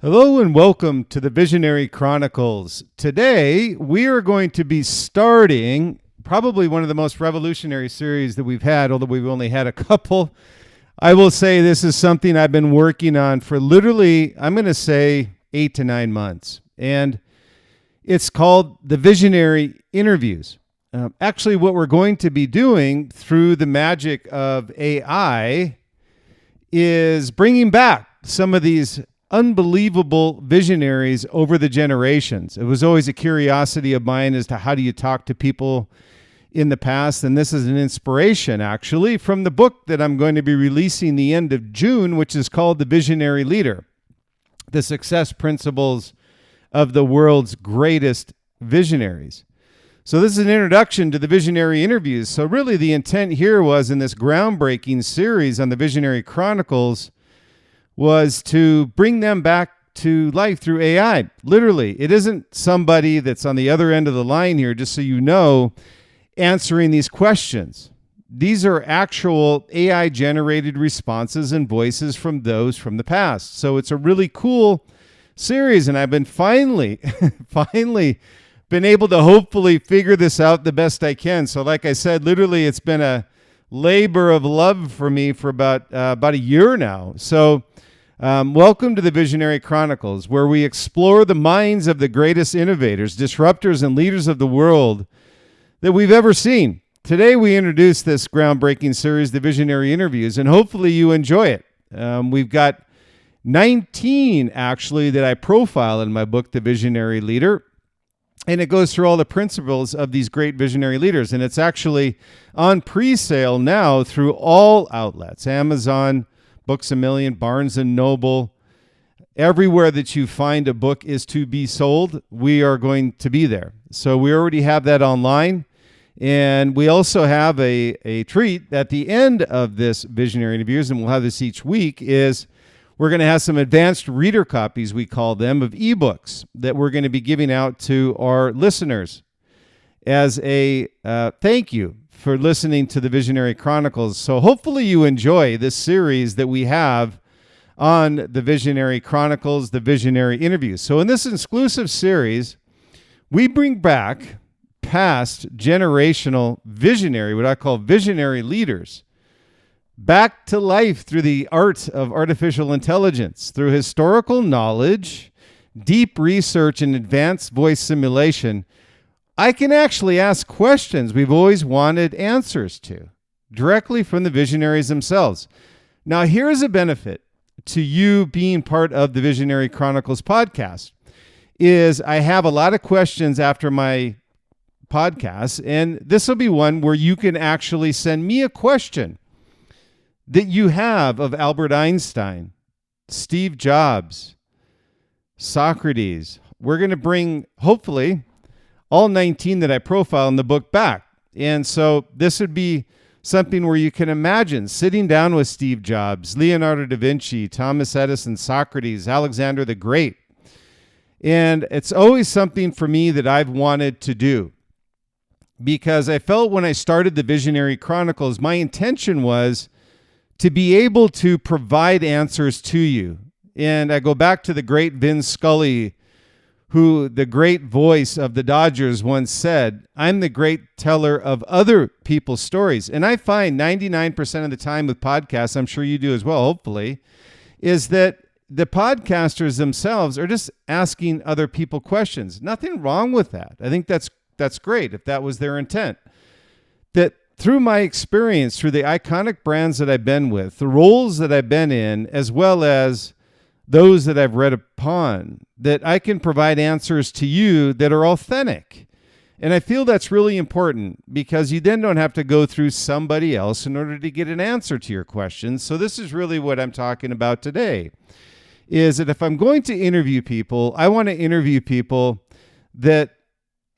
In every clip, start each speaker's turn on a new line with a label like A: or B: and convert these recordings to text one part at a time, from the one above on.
A: Hello and welcome to the Visionary Chronicles. Today, we are going to be starting probably one of the most revolutionary series that we've had, although we've only had a couple. I will say this is something I've been working on for literally, I'm going to say 8 to 9 months. And it's called the Visionary Interviews. Actually, what we're going to be doing through the magic of AI is bringing back some of these unbelievable visionaries over the generations. It was always a curiosity of mine as to how do you talk to people in the past, and this is an inspiration actually from the book that I'm going to be releasing the end of June, which is called The Visionary Leader: The Success Principles of the World's Greatest Visionaries. So this is an introduction to the Visionary Interviews. So really the intent here was, in this groundbreaking series on the Visionary Chronicles, was to bring them back to life through AI. Literally, it isn't somebody that's on the other end of the line here, just so you know, answering these questions. These are actual AI-generated responses and voices from those from the past. So it's a really cool series, and I've been finally been able to hopefully figure this out the best I can. So like I said, literally, it's been a labor of love for me for about a year now. So welcome to the Visionary Chronicles, where we explore the minds of the greatest innovators, disruptors, and leaders of the world that we've ever seen. Today, we introduce this groundbreaking series, the Visionary Interviews, and hopefully you enjoy it. We've got 19, actually, that I profile in my book, The Visionary Leader, and it goes through all the principles of these great visionary leaders, and it's actually on pre-sale now through all outlets: Amazon, Books A Million, Barnes & Noble. Everywhere that you find a book is to be sold, we are going to be there. So we already have that online. And we also have a treat at the end of this Visionary Interviews, and we'll have this each week, is we're going to have some advanced reader copies, we call them, of ebooks that we're going to be giving out to our listeners as a thank you for listening to the Visionary Chronicles. So hopefully you enjoy this series that we have on the Visionary Chronicles, the Visionary Interviews. So in this exclusive series, we bring back past generational visionary, what I call visionary leaders, back to life through the art of artificial intelligence, through historical knowledge, deep research, and advanced voice simulation. I can actually ask questions we've always wanted answers to directly from the visionaries themselves. Now, here's a benefit to you being part of the Visionary Chronicles podcast, is I have a lot of questions after my podcast, and this will be one where you can actually send me a question that you have of Albert Einstein, Steve Jobs, Socrates. We're going to bring, hopefully, all 19 that I profile in the book back. And so this would be something where you can imagine sitting down with Steve Jobs, Leonardo da Vinci, Thomas Edison, Socrates, Alexander the Great. And it's always something for me that I've wanted to do, because I felt when I started the Visionary Chronicles, my intention was to be able to provide answers to you. And I go back to the great Vin Scully, who, the great voice of the Dodgers, once said, "I'm the great teller of other people's stories." And I find 99% of the time with podcasts, I'm sure you do as well, hopefully, is that the podcasters themselves are just asking other people questions. Nothing wrong with that. I think that's great if that was their intent. That through my experience, through the iconic brands that I've been with, the roles that I've been in, as well as those that I've read upon, that I can provide answers to you that are authentic. And I feel that's really important, because you then don't have to go through somebody else in order to get an answer to your questions. So this is really what I'm talking about today, is that if I'm going to interview people, I want to interview people that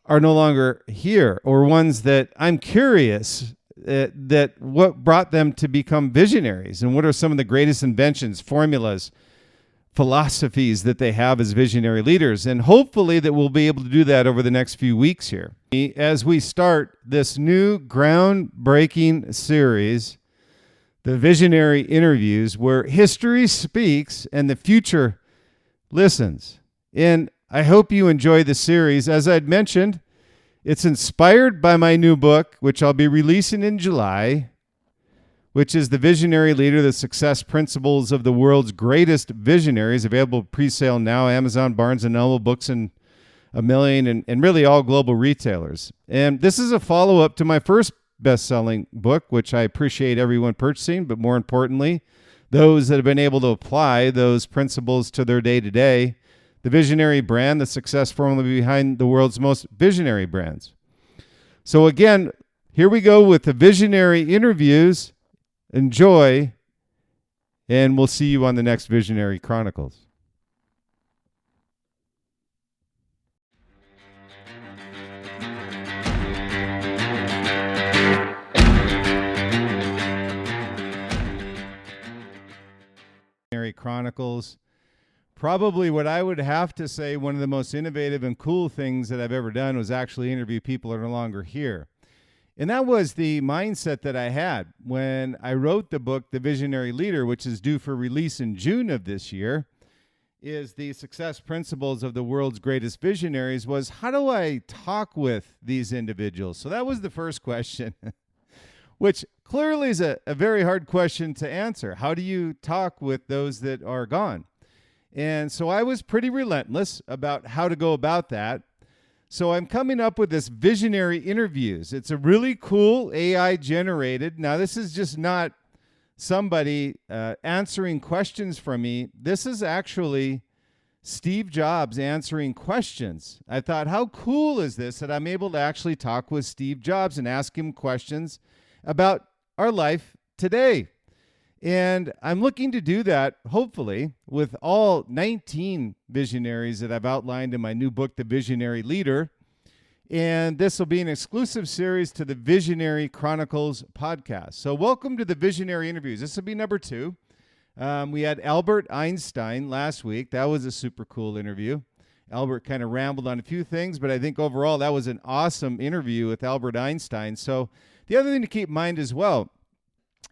A: are no longer here, or ones that I'm curious that what brought them to become visionaries, and what are some of the greatest inventions, formulas, philosophies that they have as visionary leaders. And hopefully that we'll be able to do that over the next few weeks here as we start this new groundbreaking series, the Visionary Interviews, where history speaks and the future listens. And I hope you enjoy the series. As I'd mentioned, it's inspired by my new book, which I'll be releasing in July, which is The Visionary Leader, The Success Principles of the World's Greatest Visionaries, available pre-sale now, Amazon, Barnes & Noble, Books and a Million, and really all global retailers. And this is a follow-up to my first best-selling book, which I appreciate everyone purchasing, but more importantly, those that have been able to apply those principles to their day-to-day. The Visionary brand, the success formula behind the world's most visionary brands. So again, here we go with the Visionary interviews. Enjoy, and we'll see you on the next Visionary Chronicles. Visionary Chronicles. Probably what I would have to say, one of the most innovative and cool things that I've ever done was actually interview people that are no longer here. And that was the mindset that I had when I wrote the book, The Visionary Leader, which is due for release in June of this year, is the success principles of the world's greatest visionaries, was how do I talk with these individuals? So that was the first question, which clearly is a very hard question to answer. How do you talk with those that are gone? And so I was pretty relentless about how to go about that. So I'm coming up with this Visionary Interviews. It's a really cool AI generated. Now, this is just not somebody answering questions from me. This is actually Steve Jobs answering questions. I thought, how cool is this that I'm able to actually talk with Steve Jobs and ask him questions about our life today? And I'm looking to do that, hopefully, with all 19 visionaries that I've outlined in my new book, The Visionary Leader. And this will be an exclusive series to the Visionary Chronicles podcast. So welcome to the Visionary Interviews. This will be number 2. We had Albert Einstein last week. That was a super cool interview. Albert kind of rambled on a few things, but I think overall that was an awesome interview with Albert Einstein. So the other thing to keep in mind as well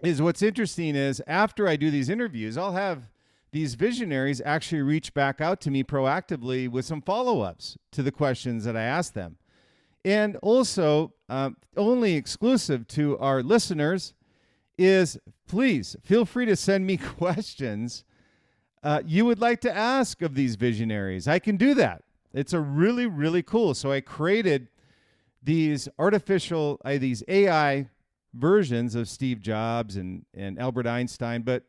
A: is what's interesting is after I do these interviews, I'll have these visionaries actually reach back out to me proactively with some follow-ups to the questions that I asked them. And also, only exclusive to our listeners is please feel free to send me questions you would like to ask of these visionaries. I can do that. It's a really, really cool. So I created these these AI versions of Steve Jobs and Albert Einstein, but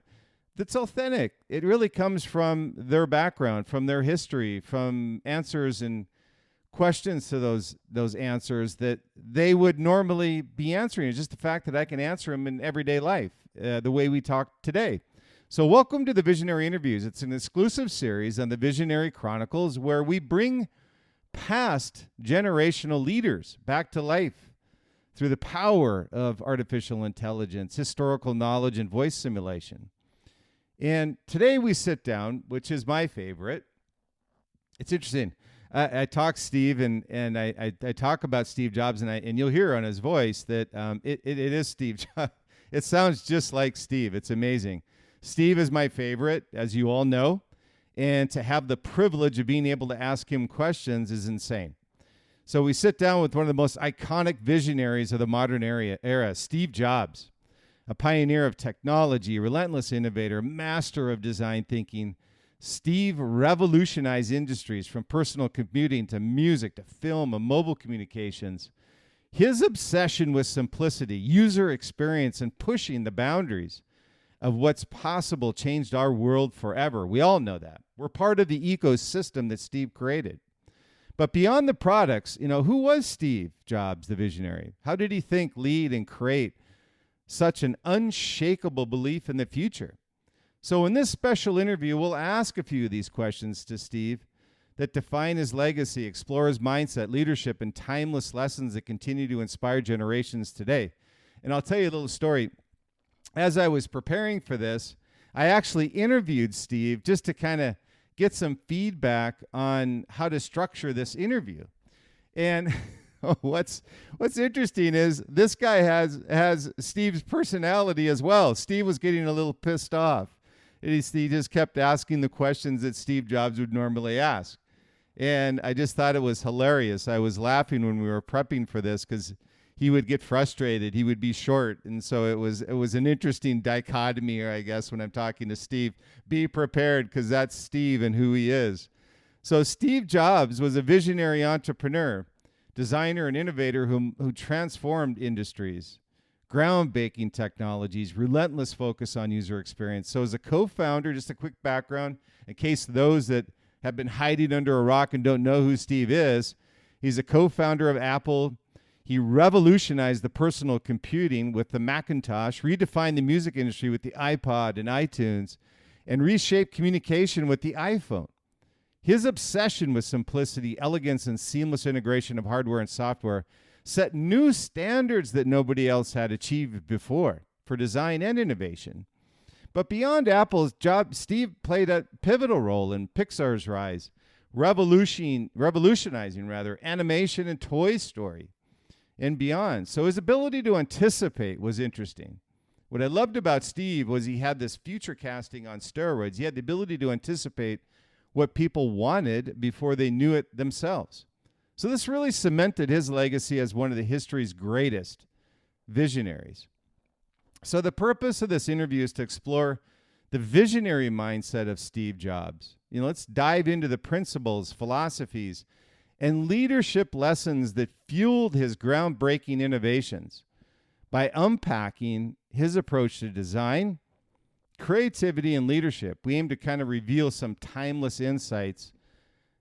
A: that's authentic. It really comes from their background, from their history, from answers and questions to those answers that they would normally be answering. It's just the fact that I can answer them in everyday life, the way we talk today. So welcome to the Visionary Interviews. It's an exclusive series on the Visionary Chronicles where we bring past generational leaders back to life through the power of artificial intelligence, historical knowledge, and voice simulation. And today we sit down, which is my favorite. It's interesting. I talk Steve, and I talk about Steve Jobs, and you'll hear on his voice that it is Steve Jobs. It sounds just like Steve. It's amazing. Steve is my favorite, as you all know, and to have the privilege of being able to ask him questions is insane. So we sit down with one of the most iconic visionaries of the modern era, Steve Jobs, a pioneer of technology, relentless innovator, master of design thinking. Steve revolutionized industries from personal computing to music to film and mobile communications. His obsession with simplicity, user experience, and pushing the boundaries of what's possible changed our world forever. We all know that. We're part of the ecosystem that Steve created. But beyond the products, who was Steve Jobs, the visionary? How did he think, lead, and create such an unshakable belief in the future? So in this special interview, we'll ask a few of these questions to Steve that define his legacy, explore his mindset, leadership, and timeless lessons that continue to inspire generations today. And I'll tell you a little story. As I was preparing for this, I actually interviewed Steve just to kind of get some feedback on how to structure this interview. And what's interesting is this guy has Steve's personality as well. Steve was getting a little pissed off He just kept asking the questions that Steve Jobs would normally ask. And I just thought it was hilarious. I was laughing when we were prepping for this because he would get frustrated. He would be short. And so it was an interesting dichotomy, I guess, when I'm talking to Steve. Be prepared because that's Steve and who he is. So Steve Jobs was a visionary entrepreneur, designer, and innovator who transformed industries, groundbreaking technologies, relentless focus on user experience. So as a co-founder, just a quick background, in case those that have been hiding under a rock and don't know who Steve is, he's a co-founder of Apple. He revolutionized the personal computing with the Macintosh, redefined the music industry with the iPod and iTunes, and reshaped communication with the iPhone. His obsession with simplicity, elegance, and seamless integration of hardware and software set new standards that nobody else had achieved before for design and innovation. But beyond Apple's job, Steve played a pivotal role in Pixar's rise, revolutionizing animation and Toy Story and beyond. So his ability to anticipate was interesting. What I loved about Steve was he had this future casting on steroids. He had the ability to anticipate what people wanted before they knew it themselves. So this really cemented his legacy as one of the history's greatest visionaries. So the purpose of this interview is to explore the visionary mindset of Steve Jobs. Let's dive into the principles, philosophies, and leadership lessons that fueled his groundbreaking innovations by unpacking his approach to design, creativity, and leadership. We aim to kind of reveal some timeless insights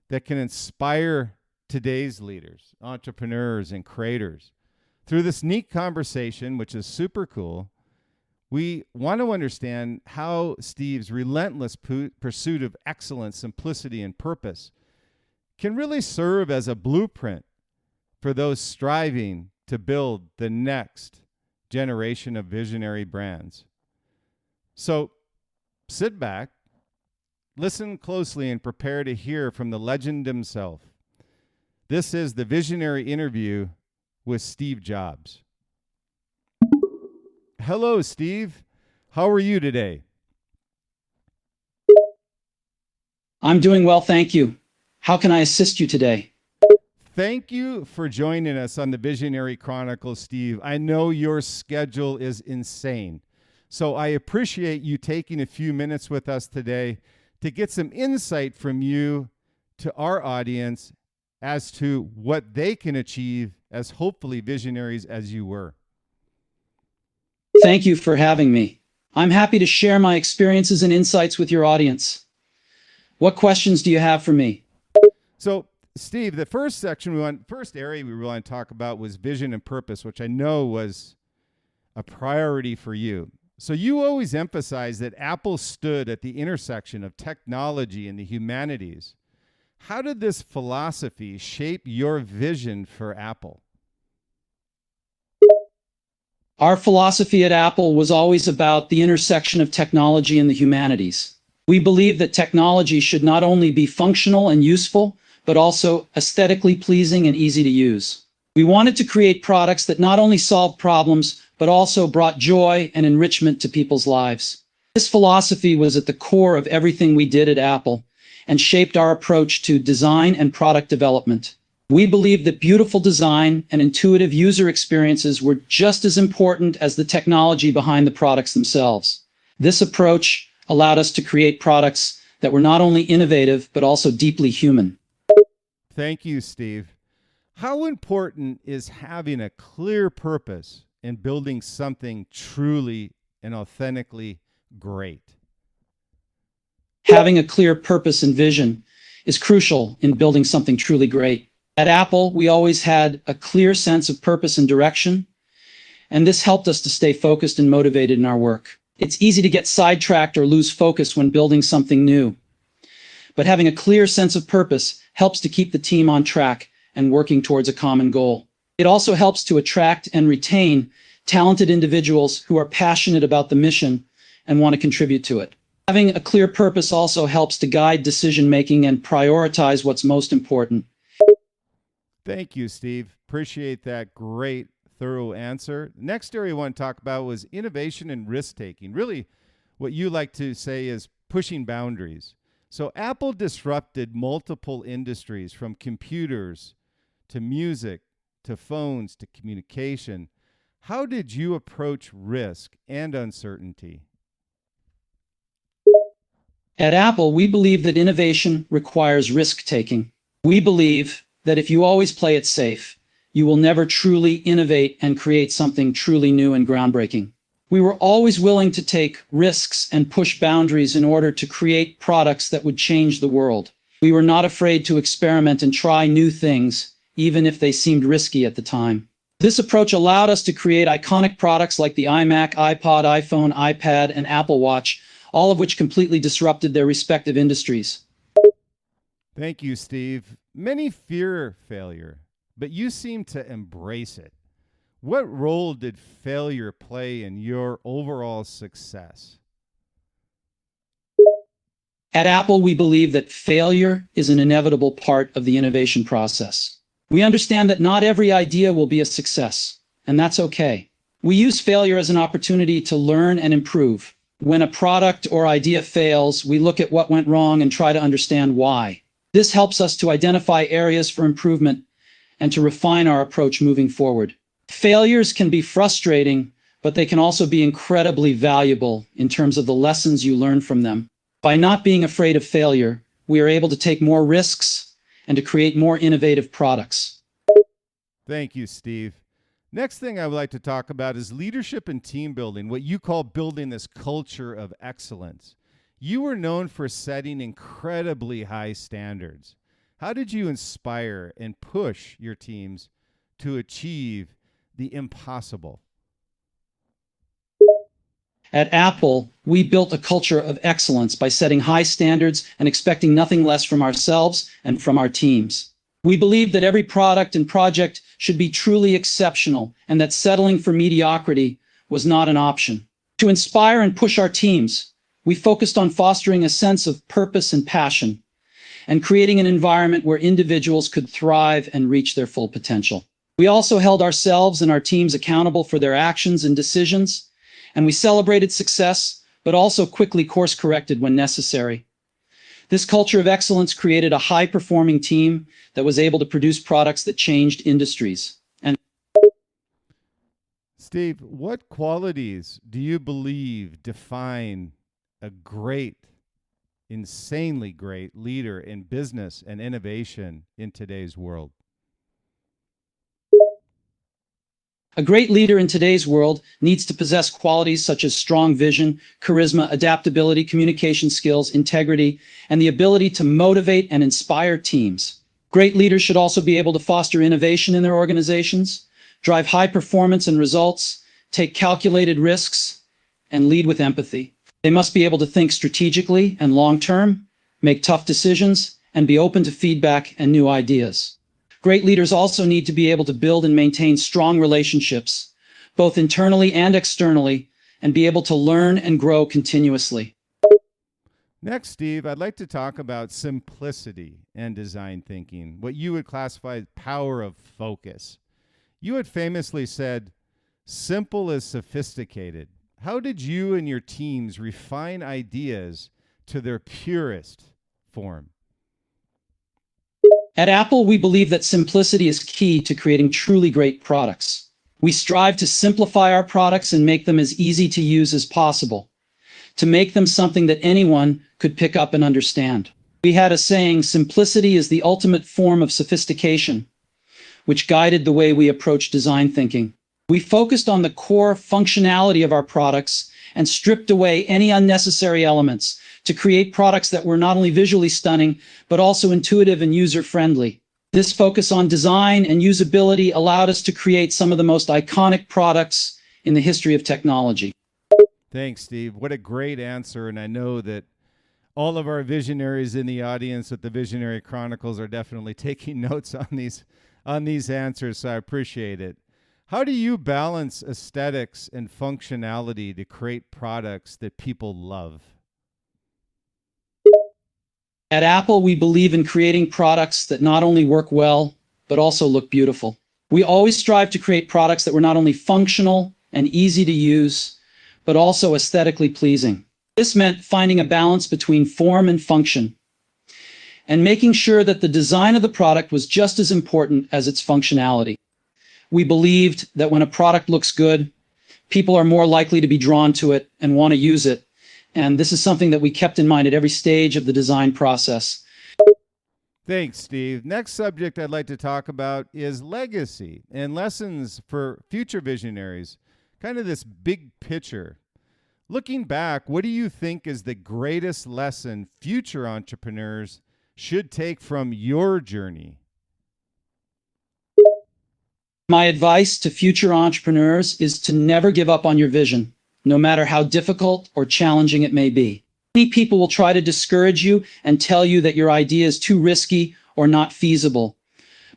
A: that can inspire today's leaders, entrepreneurs, and creators. Through this neat conversation, which is super cool, we want to understand how Steve's relentless pursuit of excellence, simplicity, and purpose can really serve as a blueprint for those striving to build the next generation of visionary brands. So sit back, listen closely, and prepare to hear from the legend himself. This is the Visionary Interview with Steve Jobs. Hello, Steve. How are you today?
B: I'm doing well, thank you. How can I assist you today?
A: Thank you for joining us on the Visionary Chronicles, Steve. I know your schedule is insane, so I appreciate you taking a few minutes with us today to get some insight from you to our audience as to what they can achieve as hopefully visionaries as you were.
B: Thank you for having me. I'm happy to share my experiences and insights with your audience. What questions do you have for me?
A: So, Steve, the first area we want to talk about was vision and purpose, which I know was a priority for you. So you always emphasize that Apple stood at the intersection of technology and the humanities. How did this philosophy shape your vision for Apple?
B: Our philosophy at Apple was always about the intersection of technology and the humanities. We believe that technology should not only be functional and useful, but also aesthetically pleasing and easy to use. We wanted to create products that not only solved problems, but also brought joy and enrichment to people's lives. This philosophy was at the core of everything we did at Apple and shaped our approach to design and product development. We believe that beautiful design and intuitive user experiences were just as important as the technology behind the products themselves. This approach allowed us to create products that were not only innovative, but also deeply human.
A: Thank you, Steve. How important is having a clear purpose in building something truly and authentically great?
B: Having a clear purpose and vision is crucial in building something truly great. At Apple, we always had a clear sense of purpose and direction, and this helped us to stay focused and motivated in our work. It's easy to get sidetracked or lose focus when building something new, but having a clear sense of purpose helps to keep the team on track and working towards a common goal. It also helps to attract and retain talented individuals who are passionate about the mission and want to contribute to it. Having a clear purpose also helps to guide decision-making and prioritize what's most important.
A: Thank you, Steve. Appreciate that great, thorough answer. Next area I want to talk about was innovation and risk-taking. Really, what you like to say is pushing boundaries. So Apple disrupted multiple industries from computers to music to phones to communication. How did you approach risk and uncertainty?
B: At Apple, we believe that innovation requires risk-taking. We believe that if you always play it safe, you will never truly innovate and create something truly new and groundbreaking. We were always willing to take risks and push boundaries in order to create products that would change the world. We were not afraid to experiment and try new things, even if they seemed risky at the time. This approach allowed us to create iconic products like the iMac, iPod, iPhone, iPad, and Apple Watch, all of which completely disrupted their respective industries.
A: Thank you, Steve. Many fear failure, but you seem to embrace it. What role did failure play in your overall success?
B: At Apple, we believe that failure is an inevitable part of the innovation process. We understand that not every idea will be a success, and that's okay. We use failure as an opportunity to learn and improve. When a product or idea fails, we look at what went wrong and try to understand why. This helps us to identify areas for improvement and to refine our approach moving forward. Failures can be frustrating, but they can also be incredibly valuable in terms of the lessons you learn from them. By not being afraid of failure, we are able to take more risks and to create more innovative products.
A: Thank you, Steve. Next thing I would like to talk about is leadership and team building, what you call building this culture of excellence. You were known for setting incredibly high standards. How did you inspire and push your teams to achieve the impossible?
B: At Apple, we built a culture of excellence by setting high standards and expecting nothing less from ourselves and from our teams. We believe that every product and project should be truly exceptional and that settling for mediocrity was not an option. To inspire and push our teams, we focused on fostering a sense of purpose and passion and creating an environment where individuals could thrive and reach their full potential. We also held ourselves and our teams accountable for their actions and decisions, and we celebrated success, but also quickly course-corrected when necessary. This culture of excellence created a high-performing team that was able to produce products that changed industries. And
A: Steve, what qualities do you believe define a great, insanely great leader in business and innovation in today's world?
B: a great leader in today's world needs to possess qualities such as strong vision, charisma, adaptability, communication skills, integrity, and the ability to motivate and inspire teams. Great leaders should also be able to foster innovation in their organizations, drive high performance and results, take calculated risks, and lead with empathy. They must be able to think strategically and long-term, make tough decisions, and be open to feedback and new ideas. Great leaders also need to be able to build and maintain strong relationships, both internally and externally, and be able to learn and grow continuously.
A: Next, Steve, I'd like to talk about simplicity and design thinking, what you would classify as power of focus. You had famously said, simple is sophisticated. How did you and your teams refine ideas to their purest form?
B: At Apple, we believe that simplicity is key to creating truly great products. We strive to simplify our products and make them as easy to use as possible, to make them something that anyone could pick up and understand. We had a saying, simplicity is the ultimate form of sophistication, which guided the way we approached design thinking. We focused on the core functionality of our products and stripped away any unnecessary elements to create products that were not only visually stunning, but also intuitive and user-friendly. This focus on design and usability allowed us to create some of the most iconic products in the history of technology.
A: Thanks, Steve. What a great answer. And I know that all of our visionaries in the audience at the Visionary Chronicles are definitely taking notes on these answers, so I appreciate it. How do you balance aesthetics and functionality to create products that people love?
B: At Apple, we believe in creating products that not only work well, but also look beautiful. We always strive to create products that were not only functional and easy to use, but also aesthetically pleasing. This meant finding a balance between form and function, and making sure that the design of the product was just as important as its functionality. We believed that when a product looks good, people are more likely to be drawn to it and want to use it. And this is something that we kept in mind at every stage of the design process.
A: Thanks, Steve. Next subject I'd like to talk about is legacy and lessons for future visionaries. Kind of this big picture. Looking back, what do you think is the greatest lesson future entrepreneurs should take from your journey?
B: My advice to future entrepreneurs is to never give up on your vision, no matter how difficult or challenging it may be. Many people will try to discourage you and tell you that your idea is too risky or not feasible.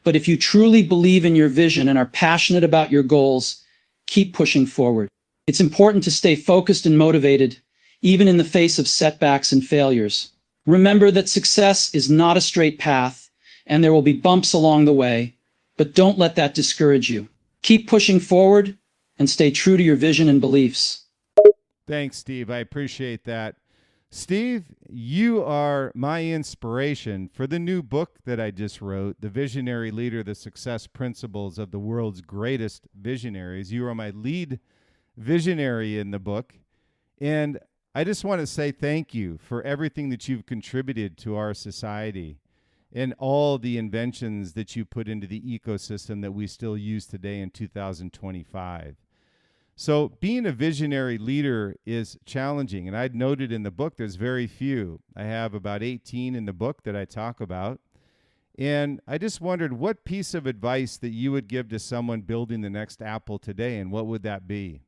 B: But if you truly believe in your vision and are passionate about your goals, keep pushing forward. It's important to stay focused and motivated, even in the face of setbacks and failures. Remember that success is not a straight path, and there will be bumps along the way, but don't let that discourage you. Keep pushing forward and stay true to your vision and beliefs.
A: Thanks, Steve. I appreciate that. Steve, you are my inspiration for the new book that I just wrote, The Visionary Leader, The Success Principles of the World's Greatest Visionaries. You are my lead visionary in the book. And I just want to say thank you for everything that you've contributed to our society and all the inventions that you put into the ecosystem that we still use today in 2025. So being a visionary leader is challenging, and I'd noted in the book there's very few. I have about 18 in the book that I talk about, and I just wondered what piece of advice that you would give to someone building the next Apple today, and what would that be?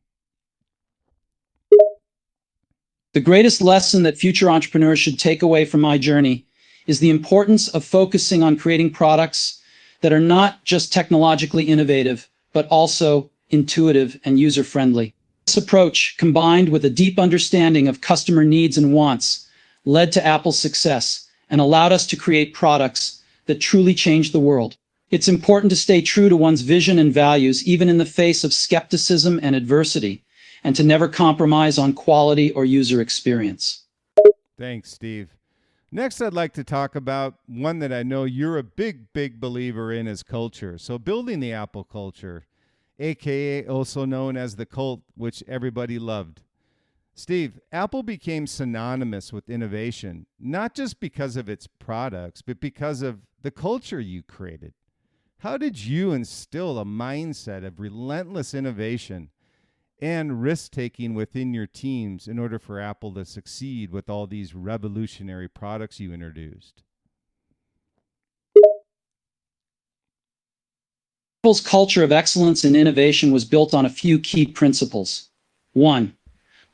B: The greatest lesson that future entrepreneurs should take away from my journey is the importance of focusing on creating products that are not just technologically innovative, but also intuitive and user-friendly. This approach, combined with a deep understanding of customer needs and wants, led to Apple's success and allowed us to create products that truly change the world. It's important to stay true to one's vision and values, even in the face of skepticism and adversity, and to never compromise on quality or user experience.
A: Thanks, Steve. Next, I'd like to talk about one that I know you're a big, big believer in is culture. So building the Apple culture, aka also known as the cult, which everybody loved. Steve, Apple became synonymous with innovation, not just because of its products, but because of the culture you created. How did you instill a mindset of relentless innovation and risk-taking within your teams in order for Apple to succeed with all these revolutionary products you introduced?
B: Apple's culture of excellence and innovation was built on a few key principles. 1.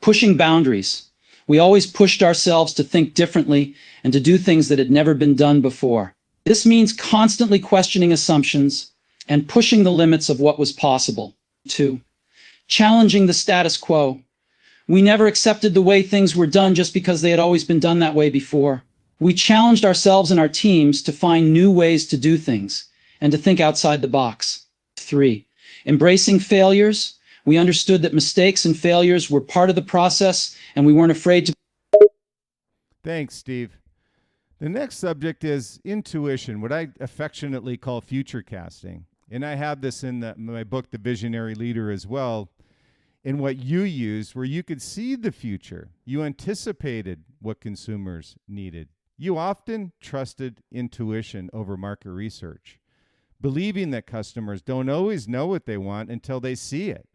B: Pushing boundaries. We always pushed ourselves to think differently and to do things that had never been done before. This means constantly questioning assumptions and pushing the limits of what was possible. 2. Challenging the status quo. We never accepted the way things were done just because they had always been done that way before. We challenged ourselves and our teams to find new ways to do things and to think outside the box. 3. Embracing failures. We understood that mistakes and failures were part of the process, and we weren't afraid to.
A: Thanks, Steve. The next subject is intuition, what I affectionately call future casting. And I have this in my book, The Visionary Leader, as well, in what you used, where you could see the future. You anticipated what consumers needed. You often trusted intuition over market research, believing that customers don't always know what they want until they see it.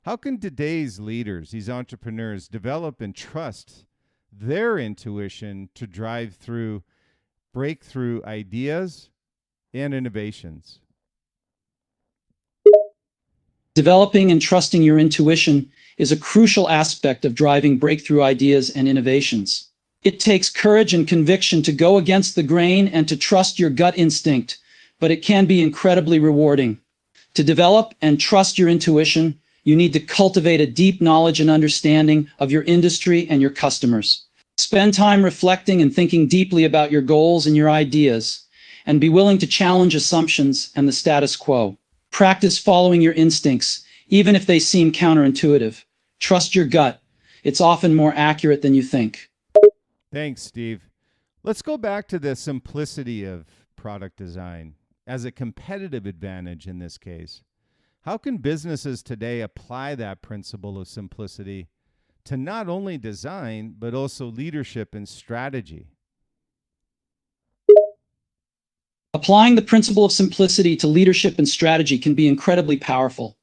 A: How can today's leaders, these entrepreneurs, develop and trust their intuition to drive through breakthrough ideas and innovations?
B: Developing and trusting your intuition is a crucial aspect of driving breakthrough ideas and innovations. It takes courage and conviction to go against the grain and to trust your gut instinct, but it can be incredibly rewarding. To develop and trust your intuition, you need to cultivate a deep knowledge and understanding of your industry and your customers. Spend time reflecting and thinking deeply about your goals and your ideas, and be willing to challenge assumptions and the status quo. Practice following your instincts, even if they seem counterintuitive. Trust your gut, it's often more accurate than you think.
A: Thanks, Steve. Let's go back to the simplicity of product design as a competitive advantage in this case. How can businesses today apply that principle of simplicity to not only design, but also leadership and strategy?
B: Applying the principle of simplicity to leadership and strategy can be incredibly powerful,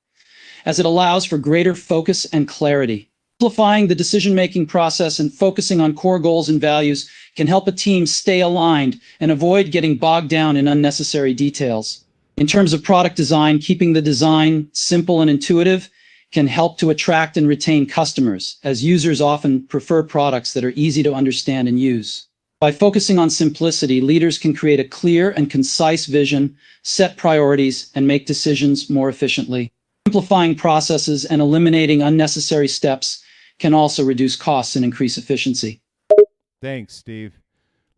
B: as it allows for greater focus and clarity. Simplifying the decision-making process and focusing on core goals and values can help a team stay aligned and avoid getting bogged down in unnecessary details. In terms of product design, keeping the design simple and intuitive can help to attract and retain customers, as users often prefer products that are easy to understand and use. By focusing on simplicity, leaders can create a clear and concise vision, set priorities, and make decisions more efficiently. Simplifying processes and eliminating unnecessary steps can also reduce costs and increase efficiency.
A: Thanks, Steve.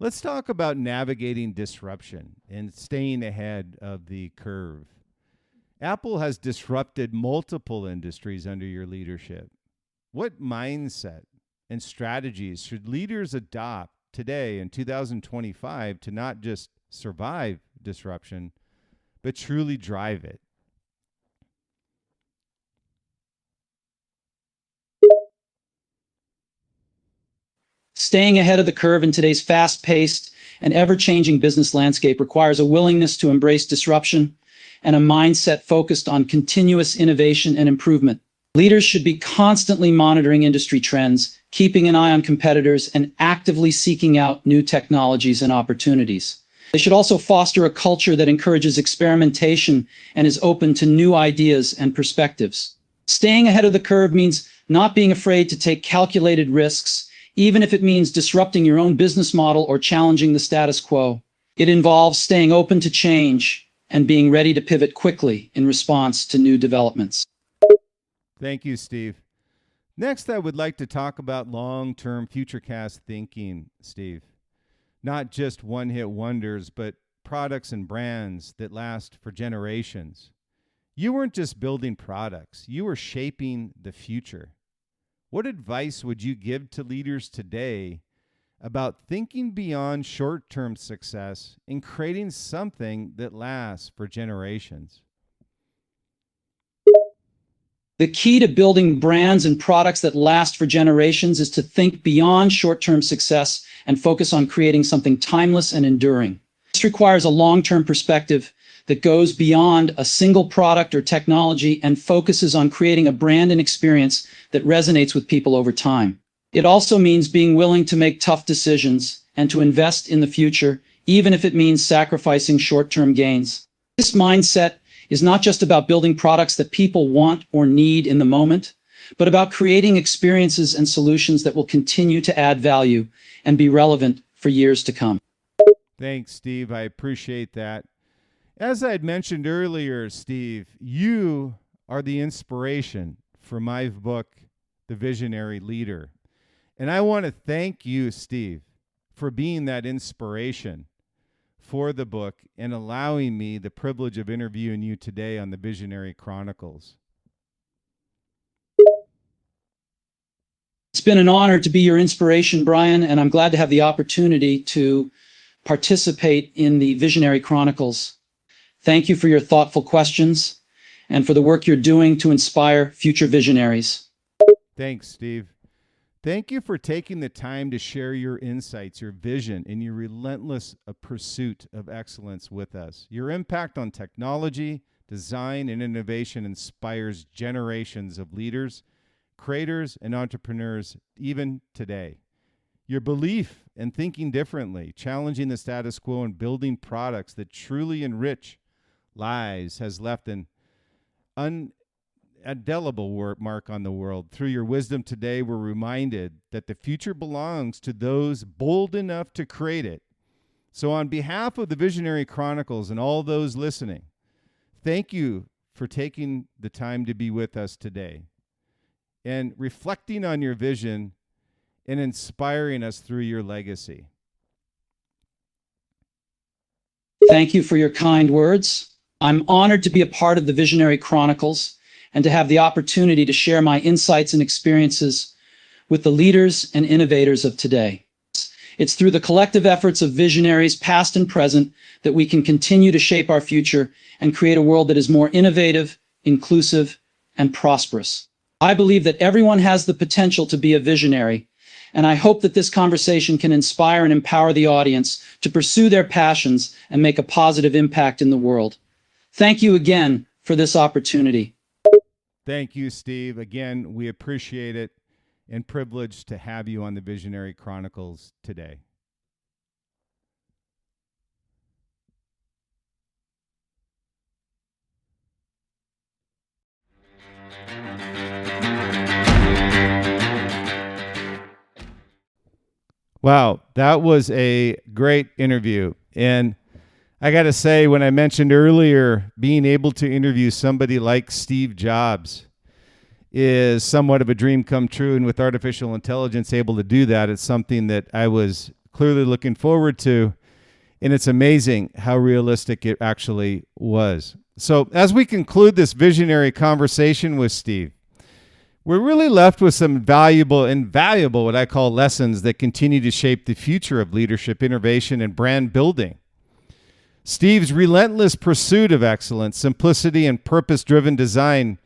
A: Let's talk about navigating disruption and staying ahead of the curve. Apple has disrupted multiple industries under your leadership. What mindset and strategies should leaders adopt today in 2025 to not just survive disruption, but truly drive it?
B: Staying ahead of the curve in today's fast-paced and ever-changing business landscape requires a willingness to embrace disruption and a mindset focused on continuous innovation and improvement. Leaders should be constantly monitoring industry trends, keeping an eye on competitors, and actively seeking out new technologies and opportunities. They should also foster a culture that encourages experimentation and is open to new ideas and perspectives. Staying ahead of the curve means not being afraid to take calculated risks, even if it means disrupting your own business model or challenging the status quo. It involves staying open to change and being ready to pivot quickly in response to new developments.
A: Thank you, Steve. Next, I would like to talk about long-term futurecast thinking, Steve. Not just one-hit wonders, but products and brands that last for generations. You weren't just building products, you were shaping the future. What advice would you give to leaders today about thinking beyond short-term success and creating something that lasts for generations?
B: The key to building brands and products that last for generations is to think beyond short-term success and focus on creating something timeless and enduring. This requires a long-term perspective that goes beyond a single product or technology and focuses on creating a brand and experience that resonates with people over time. It also means being willing to make tough decisions and to invest in the future, even if it means sacrificing short-term gains. This mindset is not just about building products that people want or need in the moment, but about creating experiences and solutions that will continue to add value and be relevant for years to come.
A: Thanks, Steve. I appreciate that. As I had mentioned earlier, Steve, you are the inspiration for my book, The Visionary Leader. And I want to thank you, Steve, for being that inspiration for the book and allowing me the privilege of interviewing you today on the Visionary Chronicles.
B: It's been an honor to be your inspiration, Brian, and I'm glad to have the opportunity to participate in the Visionary Chronicles. Thank you for your thoughtful questions and for the work you're doing to inspire future visionaries.
A: Thanks, Steve. Thank you for taking the time to share your insights, your vision, and your relentless pursuit of excellence with us. Your impact on technology, design, and innovation inspires generations of leaders, creators, and entrepreneurs even today. Your belief in thinking differently, challenging the status quo, and building products that truly enrich lives has left an indelible mark on the world. Through your wisdom today, we're reminded that the future belongs to those bold enough to create it. So on behalf of the Visionary Chronicles and all those listening, thank you for taking the time to be with us today and reflecting on your vision and inspiring us through your legacy.
B: Thank you for your kind words. I'm honored to be a part of the Visionary Chronicles and to have the opportunity to share my insights and experiences with the leaders and innovators of today. It's through the collective efforts of visionaries, past and present, that we can continue to shape our future and create a world that is more innovative, inclusive, and prosperous. I believe that everyone has the potential to be a visionary, and I hope that this conversation can inspire and empower the audience to pursue their passions and make a positive impact in the world. Thank you again for this opportunity.
A: Thank you, Steve. Again, we appreciate it and privileged to have you on the Visionary Chronicles today. Wow, that was a great interview. And I got to say, when I mentioned earlier, being able to interview somebody like Steve Jobs is somewhat of a dream come true. And with artificial intelligence able to do that, it's something that I was clearly looking forward to. And it's amazing how realistic it actually was. So as we conclude this visionary conversation with Steve, we're really left with some invaluable, what I call lessons that continue to shape the future of leadership, innovation, and brand building. Steve's relentless pursuit of excellence, simplicity, and purpose-driven design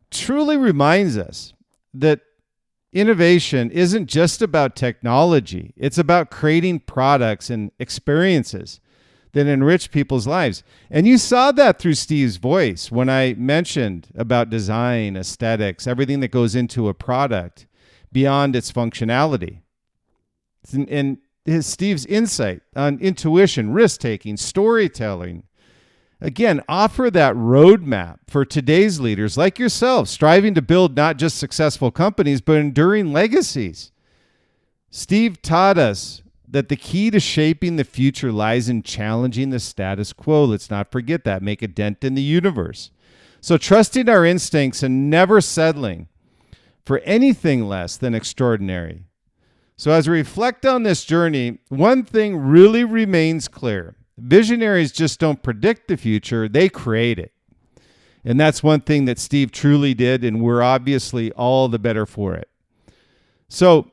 A: truly reminds us that innovation isn't just about technology. It's about creating products and experiences that enrich people's lives. And you saw that through Steve's voice when I mentioned about design, aesthetics, everything that goes into a product beyond its functionality. And Steve's insight on intuition, risk-taking, storytelling, again, offer that roadmap for today's leaders like yourself, striving to build not just successful companies, but enduring legacies. Steve taught us that the key to shaping the future lies in challenging the status quo. Let's not forget that. Make a dent in the universe. So trusting our instincts and never settling for anything less than extraordinary. So as we reflect on this journey, one thing really remains clear. Visionaries just don't predict the future, they create it. And that's one thing that Steve truly did, and we're obviously all the better for it. So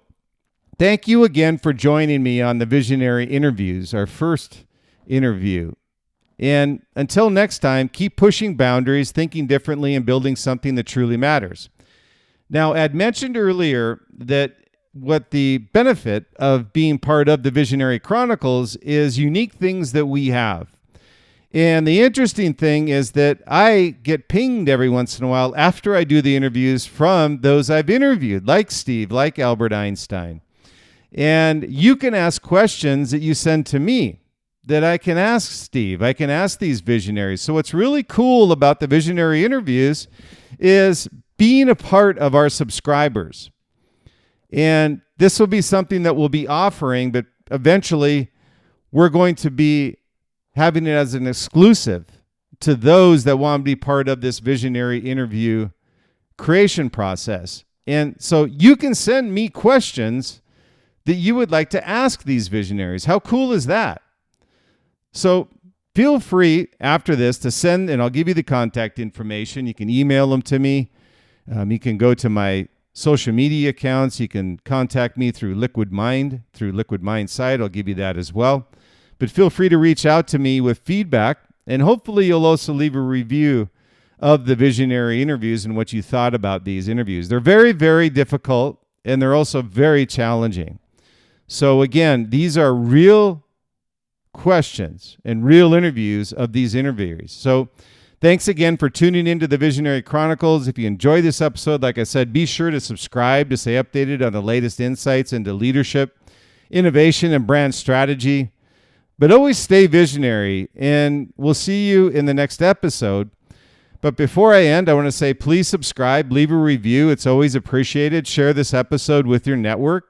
A: thank you again for joining me on the Visionary Interviews, our first interview. And until next time, keep pushing boundaries, thinking differently, and building something that truly matters. Now, I'd mentioned earlier that what the benefit of being part of the Visionary Chronicles is unique things that we have. And the interesting thing is that I get pinged every once in a while after I do the interviews from those I've interviewed, like Steve, like Albert Einstein. And you can ask questions that you send to me that I can ask Steve. I can ask these visionaries. So what's really cool about the Visionary Interviews is being a part of our subscribers. And this will be something that we'll be offering, but eventually we're going to be having it as an exclusive to those that want to be part of this visionary interview creation process. And so you can send me questions that you would like to ask these visionaries. How cool is that? So feel free after this to send, and I'll give you the contact information. You can email them to me. You can go to my social media accounts. You can contact me through Liquid Mind site. I'll give you that as well. But feel free to reach out to me with feedback, and hopefully you'll also leave a review of the Visionary Interviews and what you thought about these interviews. They're very, very difficult, and they're also very challenging. So again, these are real questions and real interviews of these interviewers. So thanks again for tuning into the Visionary Chronicles. If you enjoyed this episode, like I said, be sure to subscribe to stay updated on the latest insights into leadership, innovation, and brand strategy. But always stay visionary, and we'll see you in the next episode. But before I end, I want to say please subscribe, leave a review. It's always appreciated. Share this episode with your network.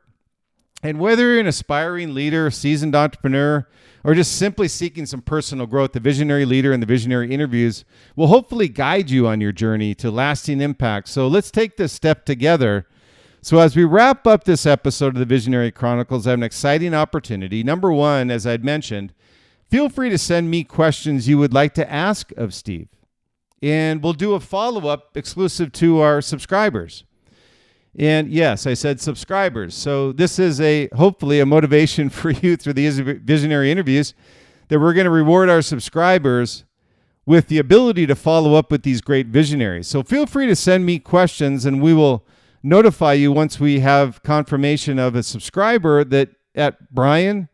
A: And whether you're an aspiring leader, seasoned entrepreneur, or just simply seeking some personal growth, the Visionary Leader and the Visionary Interviews will hopefully guide you on your journey to lasting impact. So let's take this step together. So as we wrap up this episode of the Visionary Chronicles, I have an exciting opportunity. Number one, as I'd mentioned, feel free to send me questions you would like to ask of Steve. And we'll do a follow-up exclusive to our subscribers. And yes, I said subscribers. So this is hopefully a motivation for you through these visionary interviews that we're going to reward our subscribers with the ability to follow up with these great visionaries. So feel free to send me questions and we will notify you once we have confirmation of a subscriber that at Brian,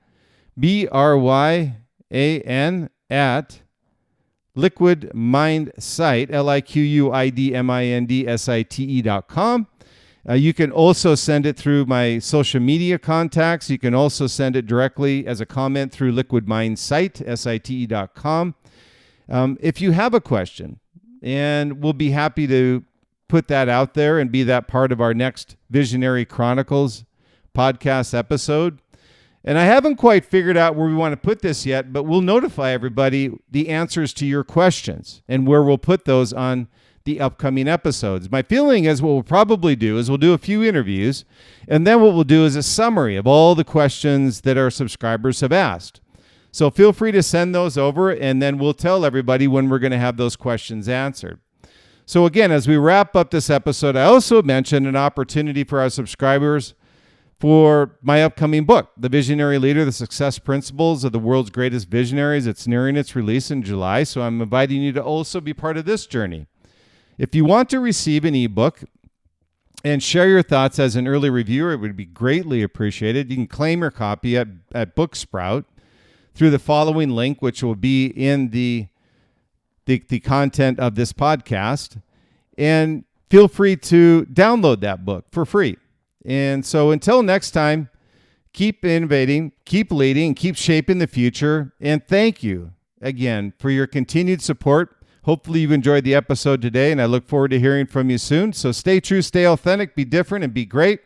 A: BRYAN, at Liquid Mind Site, LIQUIDMINDSITE.com. You can also send it through my social media contacts. You can also send it directly as a comment through Liquid Mind Site, SITE.com. If you have a question, and we'll be happy to put that out there and be that part of our next Visionary Chronicles podcast episode. And I haven't quite figured out where we want to put this yet, but we'll notify everybody the answers to your questions and where we'll put those on the upcoming episodes. My feeling is what we'll probably do is we'll do a few interviews, and then what we'll do is a summary of all the questions that our subscribers have asked. So feel free to send those over, and then we'll tell everybody when we're going to have those questions answered. So again, as we wrap up this episode, I also mentioned an opportunity for our subscribers for my upcoming book, The Visionary Leader, The Success Principles of the World's Greatest Visionaries. It's nearing its release in July, so I'm inviting you to also be part of this journey. If you want to receive an ebook and share your thoughts as an early reviewer, it would be greatly appreciated. You can claim your copy at Booksprout through the following link, which will be in the content of this podcast. And feel free to download that book for free. And so until next time, keep innovating, keep leading, keep shaping the future. And thank you again for your continued support. Hopefully you've enjoyed the episode today, and I look forward to hearing from you soon. So stay true, stay authentic, be different, and be great.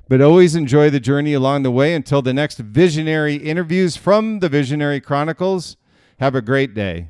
A: But always enjoy the journey along the way. Until the next visionary interviews from the Visionary Chronicles, have a great day.